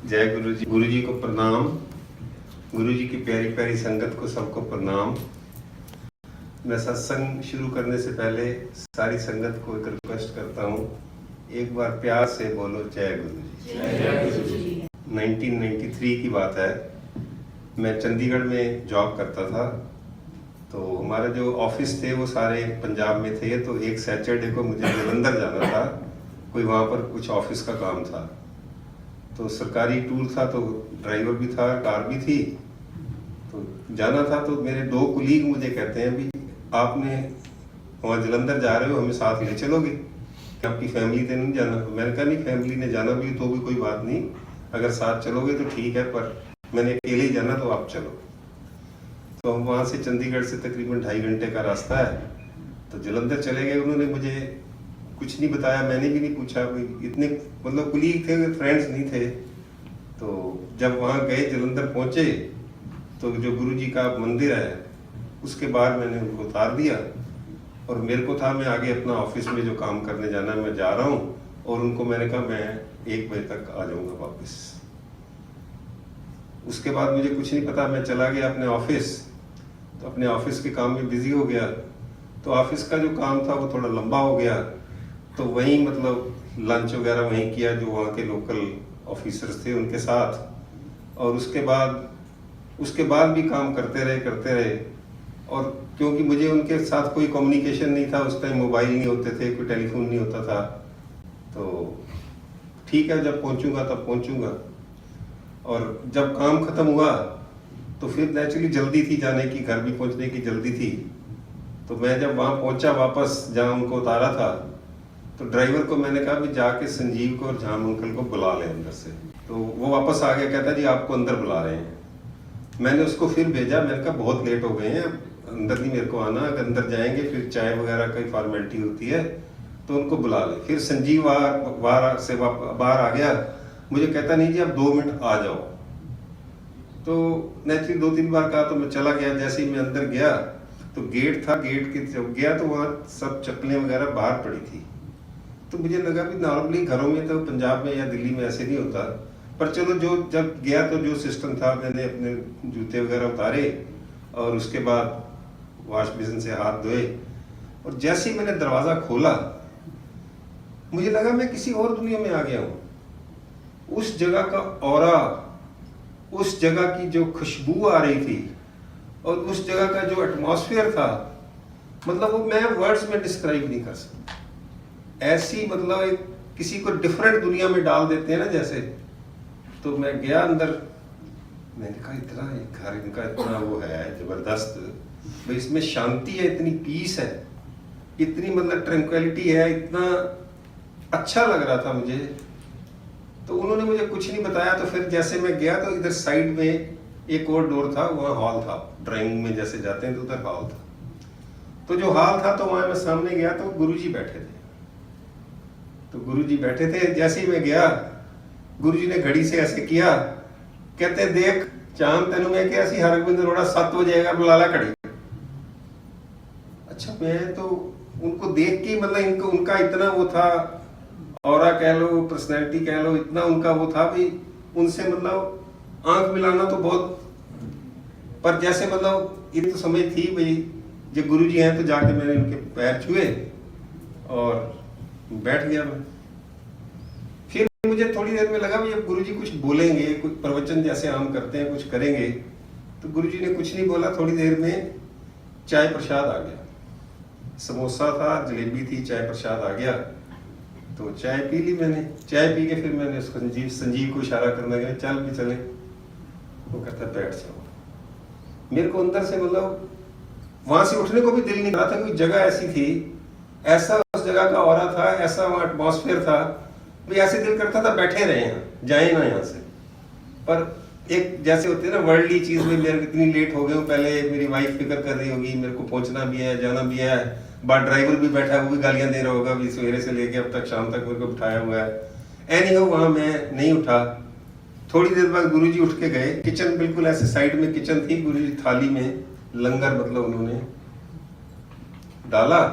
जय गुरु जी को प्रणाम। गुरु जी की प्यारी प्यारी संगत को सबको प्रणाम। मैं सत्संग शुरू करने से पहले सारी संगत को एक रिक्वेस्ट करता हूँ, एक बार प्यार से बोलो जय गुरु जी। 1993 की बात है। मैं चंडीगढ़ में जॉब करता था, तो हमारे जो ऑफिस थे वो सारे पंजाब में थे। तो एक सैटरडे को मुझे जलंधर जाना था, कोई वहाँ पर कुछ ऑफिस का काम था। तो सरकारी टूर था, तो ड्राइवर भी था, कार भी थी, तो जाना था। तो मेरे दो कुलीग मुझे कहते हैं, भी आपने वहाँ जलंधर जा रहे हो, हमें साथ ले चलोगे? आपकी फैमिली ने नहीं जाना? मैंने कहा नहीं, फैमिली ने जाना भी तो भी कोई बात नहीं, अगर साथ चलोगे तो ठीक है, पर मैंने अकेले ही जाना, तो आप चलो। तो हम वहाँ से चंडीगढ़ से तकरीबन 2.5 घंटे का रास्ता है, तो जलंधर चले गए। उन्होंने मुझे कुछ नहीं बताया, मैंने भी नहीं पूछा, इतने मतलब कुलीग थे, फ्रेंड्स नहीं थे। तो जब वहाँ गए, जलंधर पहुँचे, तो जो गुरु जी का मंदिर है उसके बाहर मैंने उनको उतार दिया, और मेरे को था मैं आगे अपना ऑफिस में जो काम करने जाना है मैं जा रहा हूँ, और उनको मैंने कहा मैं 1 बजे तक आ जाऊँगा वापस। उसके बाद मुझे कुछ नहीं पता, मैं चला गया अपने ऑफिस। तो अपने ऑफिस के काम में बिजी हो गया, तो ऑफिस का जो काम था वो थोड़ा लंबा हो गया। तो वहीं मतलब लंच वगैरह वहीं किया, जो वहाँ के लोकल ऑफिसर्स थे उनके साथ। और उसके बाद भी काम करते रहे। और क्योंकि मुझे उनके साथ कोई कम्युनिकेशन नहीं था, उस टाइम मोबाइल नहीं होते थे, कोई टेलीफोन नहीं होता था, तो ठीक है, जब पहुंचूंगा तब पहुंचूंगा। और जब काम खत्म हुआ तो फिर नेचुरली जल्दी थी जाने की, घर भी पहुंचने की जल्दी थी। तो मैं जब वहाँ पहुंचा वापस जहाँ उनको उतारा था, तो ड्राइवर को मैंने कहा भी जाके संजीव को और झाम अंकल को बुला ले अंदर से। तो वो वापस आ गया, कहता जी आपको अंदर बुला रहे हैं। मैंने उसको फिर भेजा, मैंने कहा बहुत लेट हो गए हैं, अंदर नहीं मेरे को आना, अगर अंदर जाएंगे फिर चाय वगैरह की फॉर्मेलिटी होती है, तो उनको बुला ले। फिर संजीव बाहर आ गया, मुझे कहता नहीं जी आप 2 मिनट आ जाओ। तो नेचुरली 2-3 बार कहा, तो मैं चला गया। जैसे ही मैं अंदर गया तो गेट था, गेट के जब गया तो वहाँ सब चप्पलें वगैरह बाहर पड़ी थी। तो मुझे लगा भी नॉर्मली घरों में तो पंजाब में या दिल्ली में ऐसे नहीं होता, पर चलो जो जब गया तो जो सिस्टम था, मैंने अपने जूते वगैरह उतारे और उसके बाद वॉश बेसिन से हाथ धोए। और जैसे ही मैंने दरवाज़ा खोला, मुझे लगा मैं किसी और दुनिया में आ गया हूँ। उस जगह का ऑरा, उस जगह की जो खुशबू आ रही थी, और उस जगह का जो एटमॉस्फेयर था, मतलब वो मैं वर्ड्स में डिस्क्राइब नहीं कर सकता। ऐसी मतलब एक किसी को डिफरेंट दुनिया में डाल देते हैं ना जैसे। तो मैं गया अंदर, मैंने कहा इतना एक घर इनका इतना वो है जबरदस्त, भाई इसमें शांति है, इतनी पीस है, इतनी मतलब ट्रैंक्विलिटी है, इतना अच्छा लग रहा था मुझे। तो उन्होंने मुझे कुछ नहीं बताया। तो फिर जैसे मैं गया तो इधर साइड में एक और डोर था, वहाँ हॉल था, ड्राइंग में जैसे जाते हैं तो उधर हॉल था। तो जो हॉल था तो वहाँ मैं सामने गया तो गुरुजी बैठे थे। तो गुरुजी बैठे थे, जैसे ही मैं गया गुरुजी ने घड़ी से ऐसे किया, कहते देख चांद तेनू मैं क्या सी हरगोबिंद अरोड़ा 7 बजे आएगा, बुला ला घड़ी। अच्छा, मैं तो उनको देख के मतलब इनको उनका इतना वो था, ऑरा कह लो, पर्सनैलिटी कह लो, इतना उनका वो था भी, उनसे मतलब आंख मिलाना तो बहुत, पर जैसे मतलब ये तो समझ थी भाई जो गुरुजी हैं, तो जाके मैंने उनके पैर छुए और बैठ गया मैं। फिर मुझे थोड़ी देर में लगा भी अब गुरुजी कुछ बोलेंगे, कुछ प्रवचन जैसे आम करते हैं कुछ करेंगे। तो गुरुजी ने कुछ नहीं बोला। थोड़ी देर में चाय प्रसाद आ गया, समोसा था, जलेबी थी, चाय प्रसाद आ गया। तो चाय पी ली मैंने। चाय पी के फिर मैंने संजीव को इशारा करने गया, चल भी चले। वो कहता बैठ जाओ। मेरे को अंदर से मतलब वहां से उठने को भी दिल नहीं कर रहा था, कोई जगह ऐसी थी, ऐसा उस जगह का ऑरा था, ऐसा वहाँ एटमॉस्फेयर था, भी ऐसे दिल करता था बैठे रहे यहाँ, जाए ना यहाँ से। पर एक जैसे होती है ना वर्ल्डली चीज में, मेरे इतनी लेट हो गए हूँ, पहले मेरी वाइफ फिक्र कर रही होगी, मेरे को पहुंचना भी है, जाना भी है, बाद ड्राइवर भी बैठा, वो भी गालियां दे रहा होगा भी सवेरे से लेके अब तक शाम तक मेरे को बिठाया हुआ है। एनीहाउ वहाँ मैं नहीं उठा। थोड़ी देर बाद गुरुजी उठ के गए। किचन बिल्कुल ऐसे साइड में किचन थी, गुरुजी थाली में लंगर मतलब उन्होंने डाला,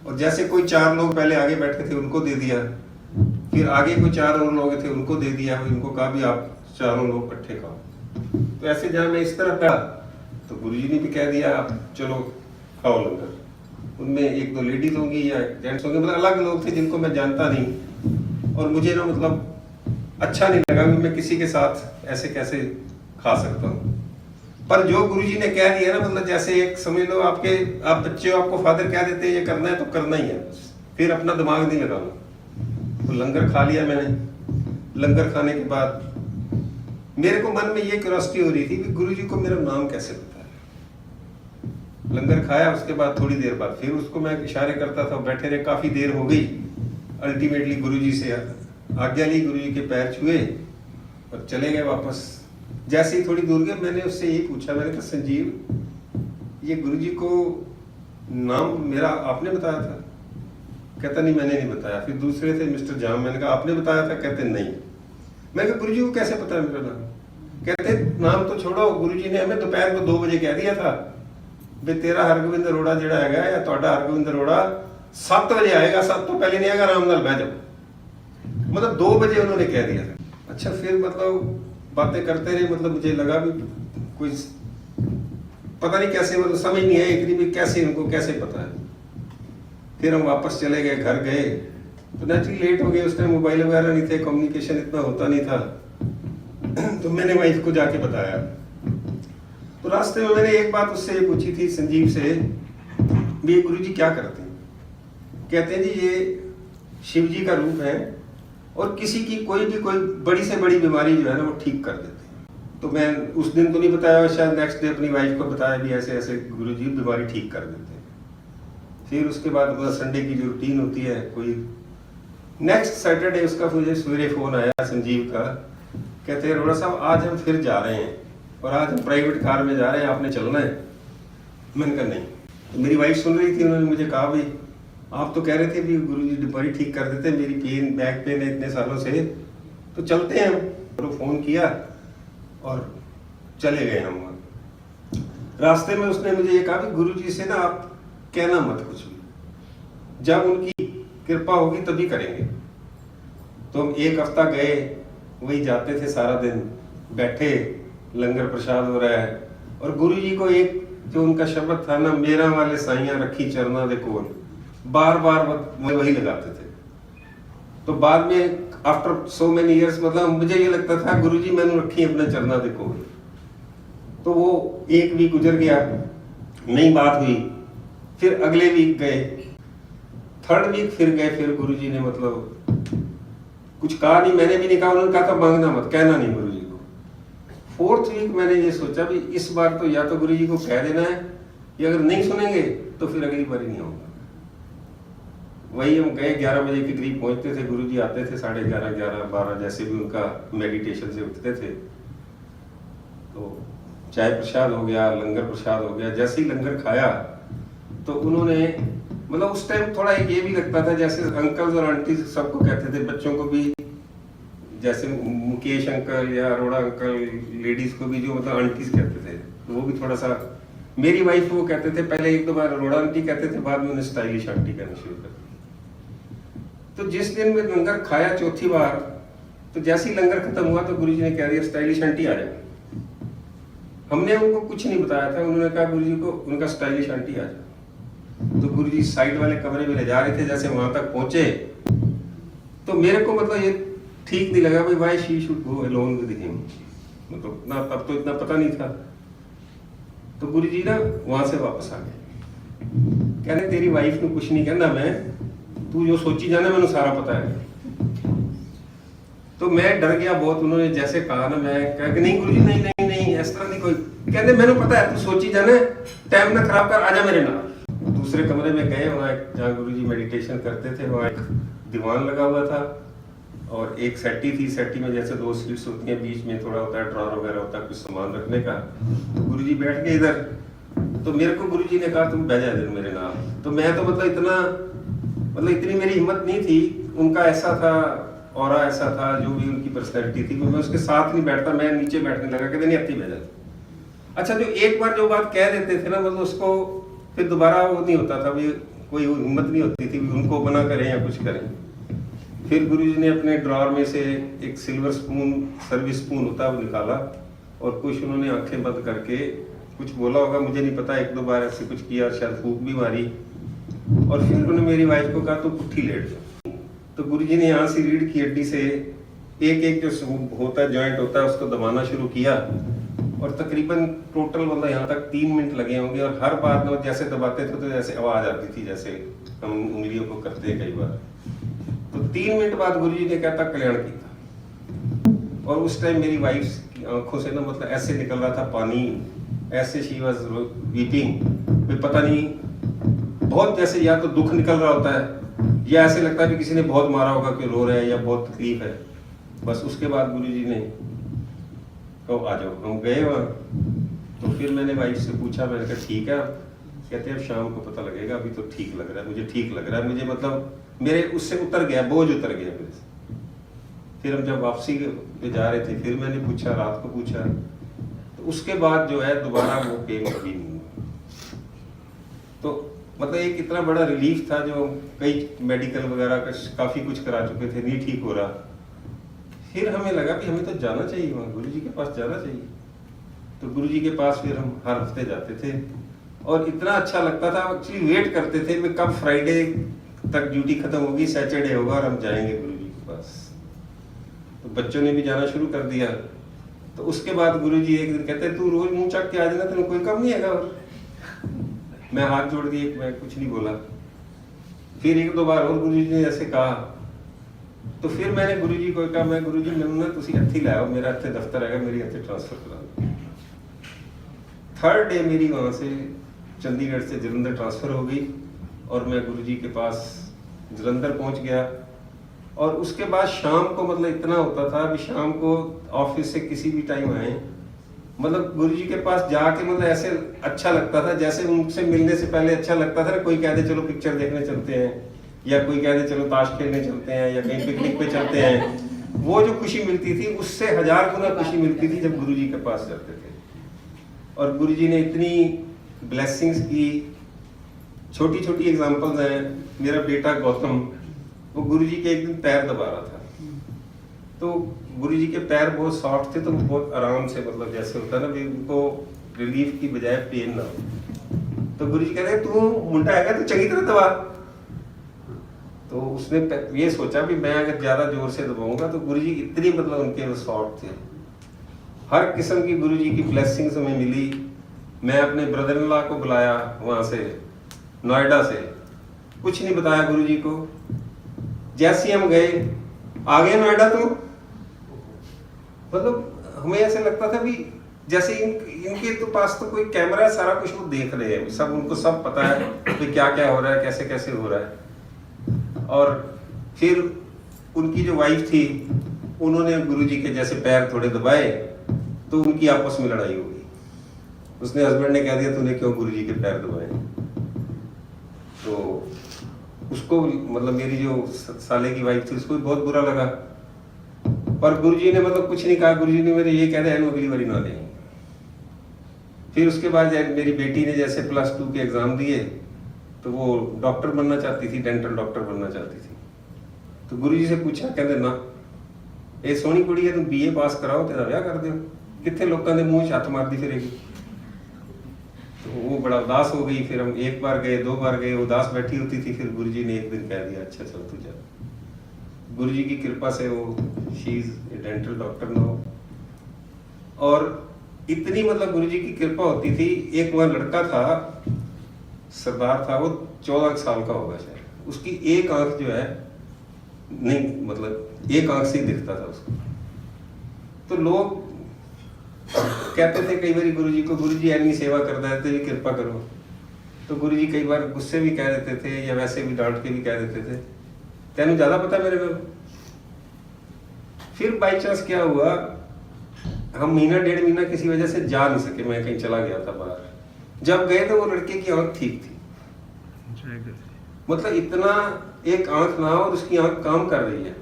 और जैसे कोई 4 लोग पहले आगे बैठे थे उनको दे दिया, फिर आगे कोई 4 और लोग थे उनको दे दिया। उनको कहा भी आप चारों लोग इकट्ठे खाओ। तो ऐसे जहाँ मैं इस तरफ था तो गुरुजी ने भी कह दिया आप चलो खाओ लंगर। उनमें एक दो लेडीज होंगी या जेंट्स होंगे, मतलब अलग लोग थे जिनको मैं जानता नहीं, और मुझे ना मतलब अच्छा नहीं लगा कि मैं किसी के साथ ऐसे कैसे खा सकता हूँ। पर जो गुरुजी ने कह दिया ना, मतलब जैसे एक समझ लो आप बच्चे हो, आपको फादर कह देते हैं ये करना है तो करना ही है, फिर अपना दिमाग नहीं लगाना। तो लंगर खा लिया मैंने। लंगर खाने के बाद मेरे को मन में ये क्यूरियोसिटी हो रही थी कि गुरुजी को मेरा नाम कैसे पता है। लंगर खाया, उसके बाद थोड़ी देर बाद फिर उसको मैं इशारे करता था, बैठे रहे, काफी देर हो गई। अल्टीमेटली गुरुजी से आज्ञा ली, गुरुजी के पैर छुए और चले गए वापस। जैसे ही थोड़ी दूर गए मैंने उससे यही पूछा, मैंने कहा संजीव ये गुरुजी को नाम मेरा आपने बताया था? कहता नहीं मैंने नहीं बताया। फिर दूसरे थे मिस्टर जाम, मैंने कहा आपने बताया था? कहते नहीं। मैं कहा गुरुजी को कैसे पता है मेरा नाम? कहते नाम तो छोड़ो, गुरुजी ने हमें दोपहर को 2 बजे कह दिया था भी तेरा हरगोविंद अरोड़ा जिहड़ा हैगा या तुहाडा हरगोविंद अरोड़ा 7 बजे आएगा, 7 तो पहले नहीं आएगा, आराम नाल बैठ जाओ। मतलब 2 बजे उन्होंने कह दिया था। अच्छा, फिर मतलब बातें करते रहे, मतलब मुझे लगा भी कोई पता नहीं कैसे, मतलब समझ नहीं आई इतनी भी कैसे उनको कैसे पता है। फिर हम वापस चले गए, घर गए तो नेचुरली लेट हो गए। उस टाइम मोबाइल वगैरह नहीं थे, कम्युनिकेशन इतना होता नहीं था। तो मैंने वाइफ को जाके बताया। तो रास्ते में मैंने एक बात उससे पूछी थी, संजीव से, भी गुरुजी क्या करते हैं? कहते हैं जी ये शिव जी का रूप है और किसी की कोई बड़ी से बड़ी बीमारी जो है ना वो ठीक कर देते हैं। तो मैं उस दिन तो नहीं बताया, शायद नेक्स्ट डे अपनी वाइफ को बताया भी ऐसे ऐसे गुरुजी बीमारी ठीक कर देते हैं। फिर उसके बाद संडे की जो रूटीन होती है, कोई नेक्स्ट सैटरडे उसका मुझे सवेरे फोन आया संजीव का, कहते हैं अरोड़ा साहब आज हम फिर जा रहे हैं और आज हम प्राइवेट कार में जा रहे हैं, आपने चलना है? मैंने कहा नहीं। तो मेरी वाइफ सुन रही थी, उन्होंने मुझे कहा भाई आप तो कह रहे थे भी गुरुजी बीमारी ठीक कर देते हैं, मेरी पेन बैक पेन है इतने सालों से, तो चलते हैं हम। तो फोन किया और चले गए हम। रास्ते में उसने मुझे ये कहा भी गुरुजी से ना आप कहना मत कुछ भी, जब उनकी कृपा होगी तभी करेंगे। तो हम 1 हफ्ता गए, वही जाते थे, सारा दिन बैठे, लंगर प्रसाद हो रहा है और गुरुजी को एक जो उनका शब्द था ना, मेरा वाले साइयां रखी चरना दे कोल, बार बार वही लगाते थे। तो बाद में आफ्टर सो मेनी इयर्स मतलब मुझे ये लगता था गुरुजी मैंने रखी अपने चरना दे कोल। तो वो 1 वीक गुजर गया, नई बात हुई। फिर अगले वीक गए, 3rd वीक फिर गए, फिर गुरुजी ने मतलब कुछ कहा नहीं, मैंने भी नहीं कहा, उन्होंने कहा था मांगना मत, कहना नहीं गुरुजी को। 4th वीक मैंने ये सोचा भी इस बार तो या तो गुरुजी को कह देना है, या अगर नहीं सुनेंगे तो फिर अगली बार ही नहीं होगा। वही हम गए, 11 बजे के करीब पहुंचते थे, गुरुजी आते थे 11:30, 11, 12 जैसे भी उनका मेडिटेशन से उठते थे। तो चाय प्रसाद हो गया, लंगर प्रसाद हो गया। जैसे ही लंगर खाया तो उन्होंने मतलब उस टाइम थोड़ा एक ये भी लगता था जैसे अंकल्स और आंटी सबको कहते थे, बच्चों को भी, जैसे मुकेश अंकल या अरोड़ा अंकल, लेडीज को भी जो मतलब आंटीज कहते थे, तो वो भी थोड़ा सा, मेरी वाइफ को कहते थे, पहले 1-2 बार अरोड़ा आंटी कहते थे, बाद में उन्हें स्टाइलिश आंटी कहना शुरू कर दिया। तो जिस दिन में लंगर खाया 4थी बार, तो जैसे ही लंगर खत्म हुआ तो गुरुजी ने कह दिया स्टाइलिश आंटी आ जाए। हमने उनको कुछ नहीं बताया था, उन्होंने कहा गुरुजी को उनका स्टाइलिश आंटी आ जाए। तो गुरुजी साइड वाले कमरे में ले जा रहे थे, जैसे वहां तक पहुंचे तो मेरे को मतलब ये ठीक नहीं लगा भाई, why she should go alone with him, मतलब ना तब तो इतना पता नहीं था। तो गुरुजी ना वहां से वापस आ गए, कहने तेरी वाइफ को कुछ नहीं कहना, मैं तू जो सोची जाना मैंने सारा पता है। तो मैं डर गया बहुत। उन्होंने जैसे कहा ना, मैं कह के नहीं गुरुजी नहीं नहीं नहीं इस तरह नहीं कोई, कहते मैंने पता है तू सोची जाना, टाइम ना खराब कर, आजा मेरे नाल। दूसरे कमरे में गए, वहाँ जहाँ गुरुजी मेडिटेशन करते थे वहाँ एक दीवान लगा हुआ था और एक सेट्टी थी। सेट्टी में जैसे 2 सीट्स होती हैं, बीच में थोड़ा होता है ड्रॉर वगैरह होता है कुछ सामान रखने का। तो गुरुजी बैठ गए इधर, तो मेरे को गुरुजी ने कहा तुम बैठ जा इधर मेरे नाल। तो मैं तो मतलब इतनी मेरी हिम्मत नहीं थी। उनका ऐसा था, और ऐसा था, जो भी उनकी पर्सनैलिटी थी, मैं उसके साथ नहीं बैठता, मैं नीचे बैठने लगा, कहते नहीं अति बैठ जा। अच्छा, जो एक बार जो बात कह देते थे ना, मतलब उसको फिर दोबारा वो नहीं होता था, भी कोई हिम्मत नहीं होती थी उनको मना करें या कुछ करें। फिर गुरुजी ने अपने ड्रॉर में से एक सिल्वर स्पून, सर्विस स्पून होता है, वो निकाला और कुछ उन्होंने आंखें बंद करके कुछ बोला होगा, मुझे नहीं पता, एक दो बार ऐसे कुछ किया, शायद फूंक भी मारी और फिर उन्होंने मेरी वाइफ को कहा तो पुट्ठी लेट जाओ। तो गुरुजी ने यहाँ से रीढ़ की हड्डी से एक एक जो होता है, जॉइंट होता है, उसको दबाना शुरू किया और तकरीबन टोटल मतलब यहाँ तक 3 मिनट लगे होंगे। और हर बार ना जैसे दबाते थे तो जैसे आवाज आती थी, जैसे हम उंगलियों को करते हैं कई बार। तो 3 मिनट बाद गुरुजी ने कहता कल्याण किया और उस टाइम मेरी वाइफ की आंखों से ना मतलब ऐसे निकल रहा था पानी, ऐसे शी वाज वीपिंग, पता नहीं बहुत जैसे या तो दुख निकल रहा होता है या ऐसे लगता है कि किसी ने बहुत मारा होगा, कोई रो रहा है या बहुत तकलीफ है। बस उसके बाद गुरुजी ने कहो आ जाओ, हम गए वहाँ। तो फिर मैंने वाइफ से पूछा, मैंने कहा ठीक है, कहते हैं अब शाम को पता लगेगा, अभी तो ठीक लग रहा है, मुझे ठीक लग रहा है, मुझे मतलब मेरे उससे उतर गया, बोझ उतर गया मेरे से। फिर हम जब वापसी पे जा रहे थे फिर मैंने पूछा, रात को पूछा, तो उसके बाद जो है दोबारा वो पेन कभी नहीं हुआ। तो मतलब एक इतना बड़ा रिलीफ था, जो कई मेडिकल वगैरह का काफी कुछ करा चुके थे, नहीं ठीक हो रहा। फिर हमें लगा कि हमें तो जाना चाहिए वहाँ, गुरुजी के पास जाना चाहिए। तो गुरुजी के पास फिर हम हर हफ्ते जाते थे और इतना अच्छा लगता था। एक्चुअली वेट करते थे कि कब फ्राइडे तक ड्यूटी खत्म होगी, सैटरडे होगा और हम जाएंगे गुरुजी के पास। तो बच्चों ने भी जाना शुरू कर दिया। तो उसके बाद गुरुजी एक दिन कहते तू रोज मुंह चक के आ जाना, तेरे कोई कम नहीं है। और मैं हाथ जोड़ दिए, मैं कुछ नहीं बोला। फिर एक दो बार और गुरुजी ने ऐसे कहा, तो फिर मैंने गुरुजी को कहा, मैं गुरुजी मैनू ना तुसी इत्थे ले आओ, मेरा इत्थे दफ्तर है, मेरी इत्थे ट्रांसफर करा दो। 3rd डे मेरी वहां से चंडीगढ़ से जलंधर ट्रांसफर हो गई और मैं गुरुजी के पास जलंधर पहुंच गया। और उसके बाद शाम को मतलब इतना होता था कि शाम को ऑफिस से किसी भी टाइम आए, मतलब गुरुजी के पास जाके मतलब ऐसे अच्छा लगता था, जैसे उनसे मिलने से पहले अच्छा लगता था ना, कोई कह दे चलो पिक्चर देखने चलते हैं, या कोई कह दे चलो ताश खेलने चलते हैं, या कहीं पिकनिक पे चलते हैं। वो जो खुशी मिलती थी उससे 1000 गुना खुशी मिलती थी जब गुरुजी के पास जाते थे। और गुरुजी ने इतनी ब्लेसिंग्स की, छोटी छोटी एग्जांपल्स हैं। मेरा बेटा गौतम, वो गुरुजी के एक दिन पैर दबा रहा था, तो गुरुजी के पैर बहुत सॉफ्ट थे, तो वो बहुत आराम से मतलब जैसे होता है ना भी उनको रिलीफ की बजाय पेन ना हो। तो गुरुजी कहते हैं तू मुंडा है तू चंगी तरह दबा। तो उसने ये सोचा भी मैं अगर ज्यादा जोर से दबाऊंगा तो गुरुजी इतनी मतलब उनके वो सॉफ्ट थे। हर किस्म की गुरुजी की ब्लेसिंग्स हमें मिली। मैं अपने ब्रदर इन लॉ को बुलाया वहां से, नोएडा से, कुछ नहीं बताया गुरुजी को। जैसे हम गए, आ गए नोएडा, तो मतलब हमें ऐसे लगता था भी जैसे इनके तो पास तो कोई कैमरा है, सारा कुछ वो देख रहे हैं, सब उनको सब पता है कि क्या क्या हो रहा है, कैसे कैसे हो रहा है। और फिर उनकी जो वाइफ थी, उन्होंने गुरुजी के जैसे पैर थोड़े दबाए तो उनकी आपस में लड़ाई हो गई। उसने हस्बैंड ने कह दिया तूने क्यों गुरुजी के पैर दबाए। तो उसको मतलब मेरी जो साले की वाइफ थी उसको भी बहुत बुरा लगा, पर गुरुजी ने मतलब कुछ नहीं कहा। गुरुजी ने मेरे ये कह दिया अगली बारी ना देंगे। फिर उसके बाद मेरी बेटी ने जैसे +2 के एग्जाम दिए, तो वो डॉक्टर बनना चाहती थी, डेंटल डॉक्टर बनना चाहती थी। तो गुरुजी से पूछा, कहते ना ये सोहनी कुड़ी है, तू BA पास कराओ तेरा ब्याह कर दियो, कितने लोगों के मुंह छत मारती फिरेगी। तो वो बड़ा उदास हो गई। फिर हम 1 बार गए, 2 बार गए, उदास बैठी होती थी। फिर गुरुजी ने एक दिन कह दिया अच्छा चल तू जा। गुरुजी की कृपा से वो she is a dental doctor now. और इतनी मतलब गुरुजी की कृपा होती थी। एक वहाँ लड़का था, सरदार था, वो 14 साल का होगा शायद, उसकी एक आंख जो है नहीं, मतलब एक आंख से ही दिखता था उसको। तो लोग कहते थे कई बार गुरुजी को, गुरुजी ऐनी सेवा कर देते भी कृपा करो। तो गुरुजी कई बार गुस्से भी कह देते थे या वैसे भी डांट के भी कह देते थे, तेनू ज्यादा पता मेरे में। फिर बाई चांस क्या हुआ, हम महीना 1.5 महीना किसी वजह से जा नहीं सके, मैं कहीं चला गया था बाहर। जब गए तो वो लड़के की आंख ठीक थी, मतलब इतना एक आंख ना हो और उसकी आंख काम कर रही है,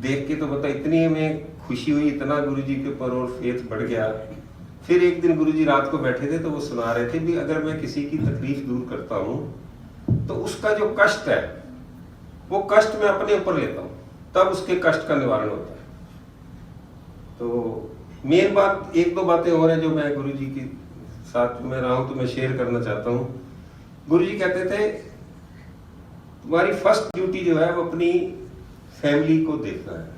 देख के तो मतलब इतनी हमें खुशी हुई, इतना गुरुजी के ऊपर और फेथ बढ़ गया। फिर एक दिन गुरुजी रात को बैठे थे तो वो सुना रहे थे भी अगर मैं किसी की तकलीफ दूर करता हूँ तो उसका जो कष्ट है वो कष्ट मैं अपने ऊपर लेता हूँ। तब उसके कष्ट का निवारण होता है। तो मेन बात, एक दो बातें और हैं जो मैं गुरुजी के साथ में रहा हूं तो मैं शेयर करना चाहता हूं। गुरुजी कहते थे तुम्हारी फर्स्ट ड्यूटी जो है वो अपनी फैमिली को देखना है।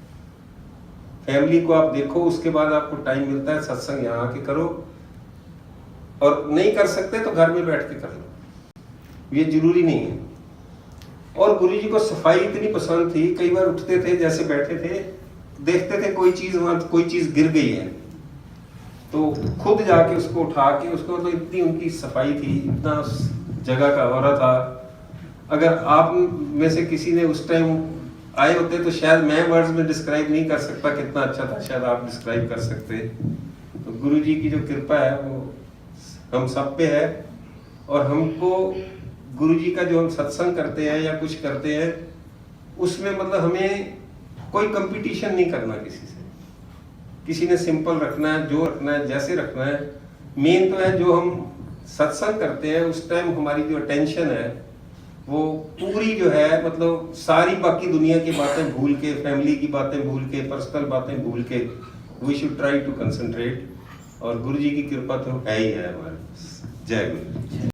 फैमिली को आप देखो, उसके बाद आपको टाइम मिलता है सत्संग यहाँ आके करो, और नहीं कर सकते तो घर में बैठ के कर लो, ये जरूरी नहीं है। और गुरुजी को सफाई इतनी पसंद थी, कई बार उठते थे, जैसे बैठे थे, देखते थे कोई चीज वहां, कोई चीज गिर गई है तो खुद जाके उसको उठा के, उसको तो इतनी उनकी सफाई थी, इतना जगह का हो रहा था। अगर आप में से किसी ने उस टाइम आए होते तो शायद मैं वर्ड्स में डिस्क्राइब नहीं कर सकता कितना अच्छा था, शायद आप डिस्क्राइब कर सकते। तो गुरुजी की जो कृपा है वो हम सब पे है, और हमको गुरुजी का जो हम सत्संग करते हैं या कुछ करते हैं उसमें मतलब हमें कोई कंपटीशन नहीं करना किसी से। किसी ने सिंपल रखना है, जो रखना है जैसे रखना है। मेन तो है जो हम सत्संग करते हैं उस टाइम हमारी जो अटेंशन है वो पूरी जो है, मतलब सारी बाकी दुनिया की बातें भूल के, फैमिली की बातें भूल के, पर्सनल बातें भूल के, we should try to concentrate. और गुरुजी की कृपा तो है ही है हमारे। जय गुरु।